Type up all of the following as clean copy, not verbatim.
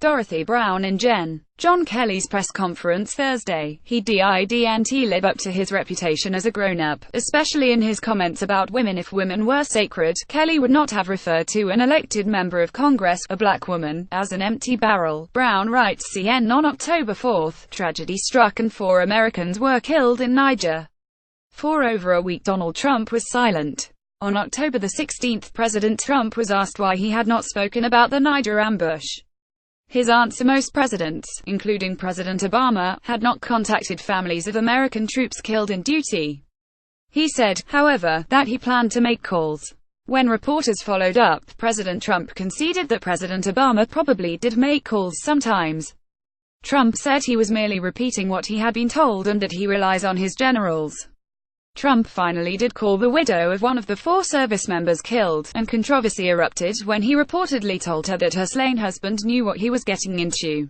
Dorothy Brown in John Kelly's press conference Thursday. He didn't live up to his reputation as a grown-up, especially in his comments about women. If women were sacred, Kelly would not have referred to an elected member of Congress, a black woman, as an empty barrel. Brown writes CNN on October 4, tragedy struck and 4 Americans were killed in Niger. For over a week Donald Trump was silent. On October 16, President Trump was asked why he had not spoken about the Niger ambush. His answer: most presidents, including President Obama, had not contacted families of American troops killed in duty. He said, however, that he planned to make calls. When reporters followed up, President Trump conceded that President Obama probably did make calls sometimes. Trump said he was merely repeating what he had been told and that he relies on his generals. Trump finally did call the widow of one of the 4 service members killed, and controversy erupted when he reportedly told her that her slain husband knew what he was getting into.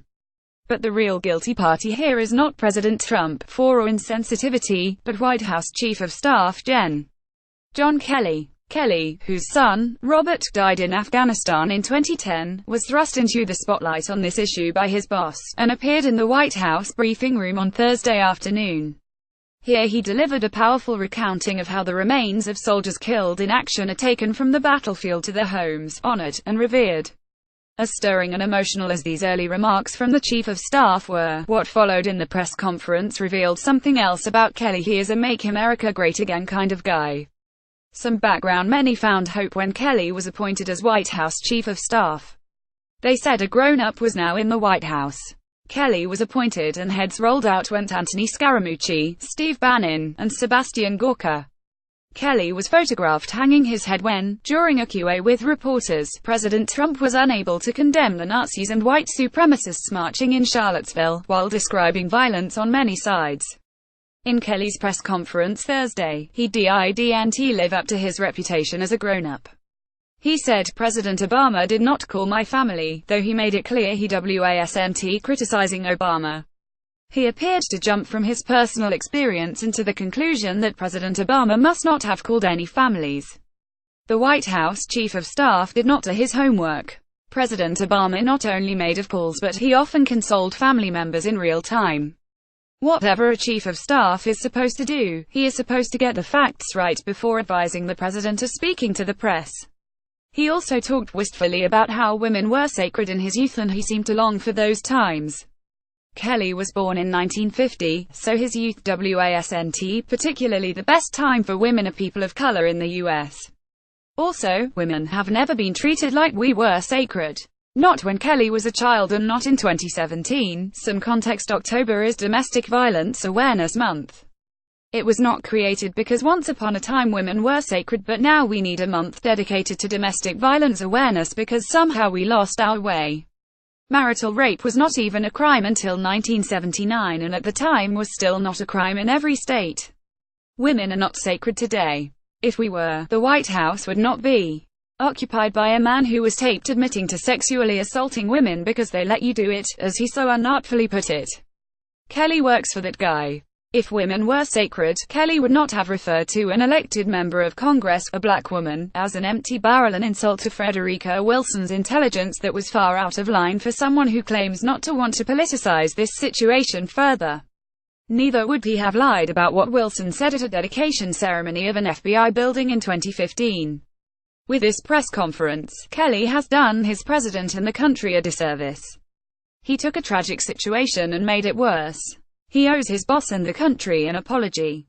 But the real guilty party here is not President Trump, for or insensitivity, but White House Chief of Staff John Kelly. Kelly, whose son, Robert, died in Afghanistan in 2010, was thrust into the spotlight on this issue by his boss, and appeared in the White House briefing room on Thursday afternoon. Here he delivered a powerful recounting of how the remains of soldiers killed in action are taken from the battlefield to their homes, honored, and revered. As stirring and emotional as these early remarks from the Chief of Staff were, what followed in the press conference revealed something else about Kelly. He is a Make America Great Again kind of guy. Some background: many found hope when Kelly was appointed as White House Chief of Staff. They said a grown-up was now in the White House. Kelly was appointed and heads rolled out went Anthony Scaramucci, Steve Bannon, and Sebastian Gorka. Kelly was photographed hanging his head when, during a Q&A with reporters, President Trump was unable to condemn the Nazis and white supremacists marching in Charlottesville, while describing violence on many sides. In Kelly's press conference Thursday, he didn't live up to his reputation as a grown-up. He said, President Obama did not call my family, though he made it clear he wasn't criticizing Obama. He appeared to jump from his personal experience into the conclusion that President Obama must not have called any families. The White House Chief of Staff did not do his homework. President Obama not only made of calls but he often consoled family members in real time. Whatever a Chief of Staff is supposed to do, he is supposed to get the facts right before advising the president or speaking to the press. He also talked wistfully about how women were sacred in his youth and he seemed to long for those times. Kelly was born in 1950, so his youth wasn't particularly the best time for women or people of color in the U.S. Also, women have never been treated like we were sacred. Not when Kelly was a child and not in 2017. Some context: October is Domestic Violence Awareness Month. It was not created because once upon a time women were sacred, but now we need a month dedicated to domestic violence awareness because somehow we lost our way. Marital rape was not even a crime until 1979 and at the time was still not a crime in every state. Women are not sacred today. If we were, the White House would not be occupied by a man who was taped admitting to sexually assaulting women because they let you do it, as he so unartfully put it. Kelly works for that guy. If women were sacred, Kelly would not have referred to an elected member of Congress, a black woman, as an empty barrel, an insult to Frederica Wilson's intelligence that was far out of line for someone who claims not to want to politicize this situation further. Neither would he have lied about what Wilson said at a dedication ceremony of an FBI building in 2015. With this press conference, Kelly has done his president and the country a disservice. He took a tragic situation and made it worse. He owes his boss and the country an apology.